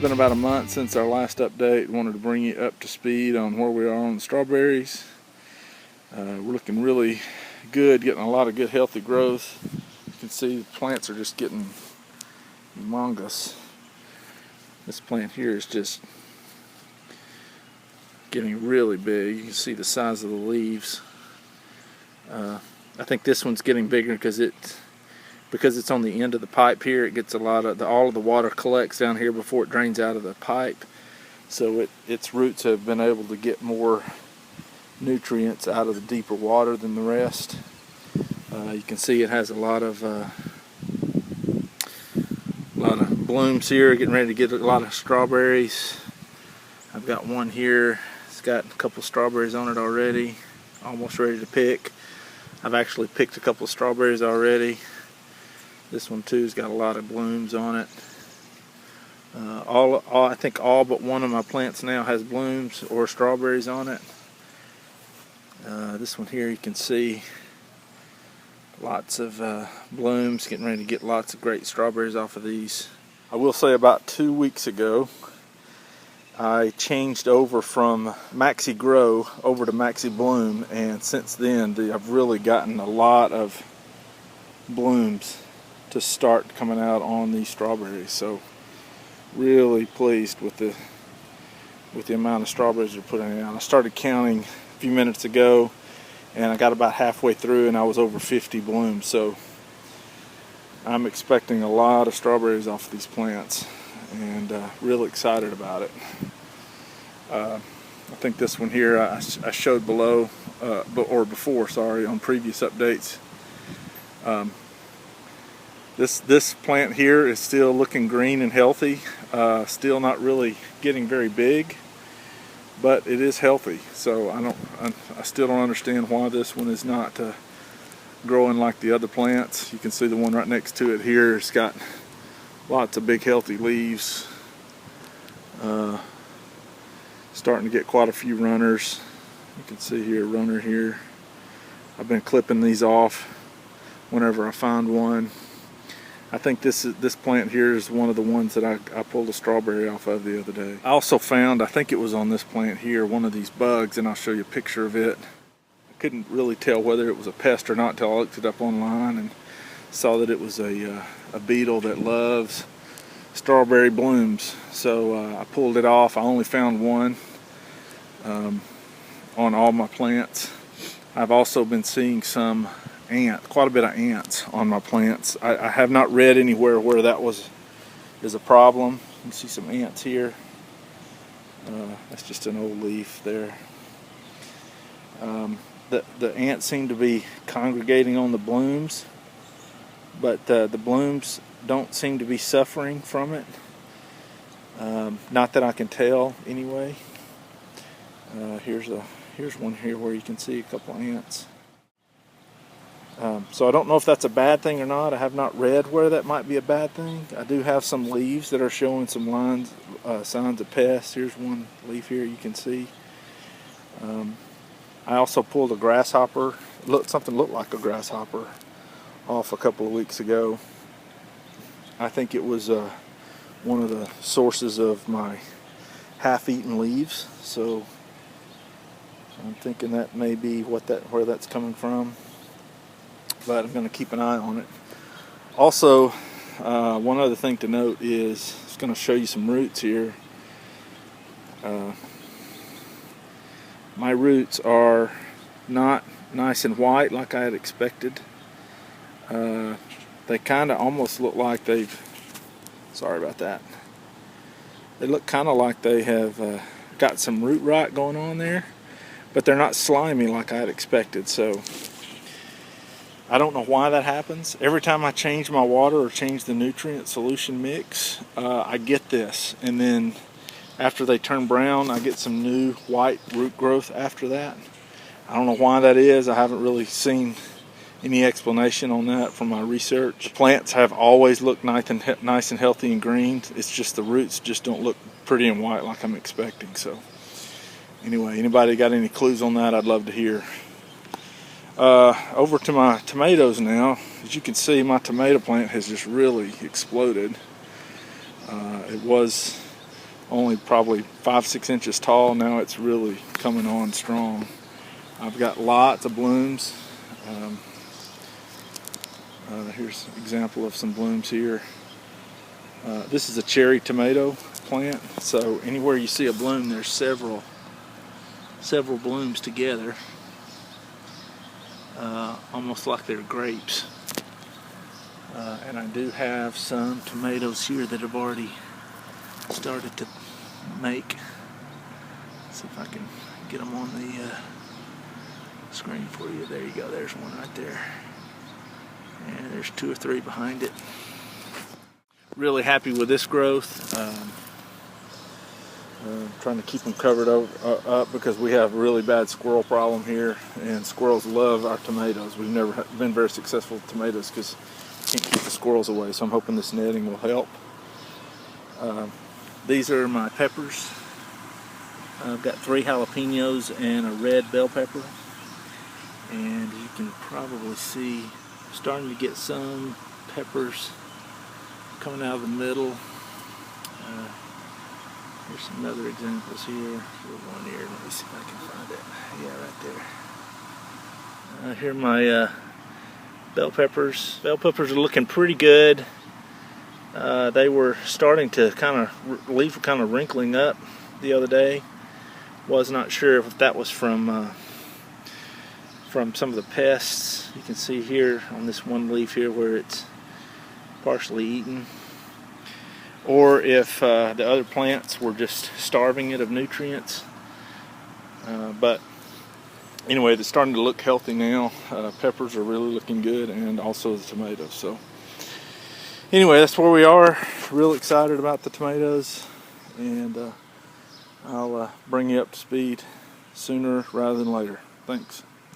been about a month since our last update. Wanted to bring you up to speed on where we are on the strawberries. We're looking really good, getting a lot of good healthy growth. You can see the plants are just getting humongous. This plant here is just getting really big. You can see the size of the leaves. I think this one's getting bigger because it's on the end of the pipe here. It gets all of the water collects down here before it drains out of the pipe. So its roots have been able to get more nutrients out of the deeper water than the rest. You can see it has a lot of blooms here, getting ready to get a lot of strawberries. I've got one here. It's got a couple strawberries on it already, almost ready to pick. I've actually picked a couple of strawberries already. This one too has got a lot of blooms on it. I think all but one of my plants now has blooms or strawberries on it. This one here, you can see lots of blooms, getting ready to get lots of great strawberries off of these. I will say about 2 weeks ago I changed over from Maxi Grow over to Maxi Bloom, and since then I've really gotten a lot of blooms to start coming out on these strawberries. So really pleased with the amount of strawberries they're putting out. I started counting a few minutes ago and I got about halfway through and I was over 50 blooms. So I'm expecting a lot of strawberries off of these plants, and really excited about it. I think this one here I showed before, sorry, on previous updates. This plant here is still looking green and healthy. Still not really getting very big, but it is healthy. So I still don't understand why this one is not growing like the other plants. You can see the one right next to it here. It's got lots of big healthy leaves. Starting to get quite a few runners. You can see here, runner here. I've been clipping these off whenever I find one. I think this plant here is one of the ones that I pulled a strawberry off of the other day. I also found, I think it was on this plant here, one of these bugs, and I'll show you a picture of it. I couldn't really tell whether it was a pest or not until I looked it up online and saw that it was a beetle that loves strawberry blooms. So I pulled it off. I only found one on all my plants. I've also been seeing some quite a bit of ants on my plants. I have not read anywhere where that is a problem. You can see some ants here. That's just an old leaf there. The ants seem to be congregating on the blooms, but the blooms don't seem to be suffering from it. Not that I can tell anyway. Here's one here where you can see a couple ants. So I don't know if that's a bad thing or not. I have not read where that might be a bad thing. I do have some leaves that are showing some signs of pests. Here's one leaf here you can see. I also pulled a grasshopper. Something looked like a grasshopper off a couple of weeks ago. I think it was one of the sources of my half-eaten leaves. So I'm thinking that may be where that's coming from. But I'm going to keep an eye on it. Also, one other thing to note is, it's going to show you some roots here. My roots are not nice and white like I had expected. They kind of almost look like sorry about that. They look kind of like they have got some root rot going on there, but they're not slimy like I had expected. So I don't know why that happens. Every time I change my water or change the nutrient solution mix, I get this. And then after they turn brown, I get some new white root growth after that. I don't know why that is. I haven't really seen any explanation on that from my research. The plants have always looked nice and healthy and green. It's just the roots just don't look pretty and white like I'm expecting. So anyway, anybody got any clues on that, I'd love to hear. Over to my tomatoes now. As you can see, my tomato plant has just really exploded. It was only probably 5-6 inches tall. Now it's really coming on strong. I've got lots of blooms. Here's an example of some blooms here. This is a cherry tomato plant, so anywhere you see a bloom, there's several blooms together, almost like they're grapes. And I do have some tomatoes here that have already started to make. Let's see if I can get them on the screen for you. There you go, there's one right there. And there's 2 or 3 behind it. Really happy with this growth. Trying to keep them covered up because we have a really bad squirrel problem here, and squirrels love our tomatoes. We've never been very successful with tomatoes because we can't keep the squirrels away, so I'm hoping this netting will help. These are my peppers. I've got 3 jalapenos and a red bell pepper, and you can probably see starting to get some peppers coming out of the middle. Here's some other examples here. There's one here. Let me see if I can find it. Yeah, right there. Here are my bell peppers. Bell peppers are looking pretty good. They were starting to leaves were kind of wrinkling up the other day. Was not sure if that was from some of the pests. You can see here on this one leaf here where it's partially eaten, or if the other plants were just starving it of nutrients. But anyway, it's starting to look healthy now. Peppers are really looking good, and also the tomatoes. So anyway, that's where we are. Real excited about the tomatoes, and I'll bring you up to speed sooner rather than later. Thanks.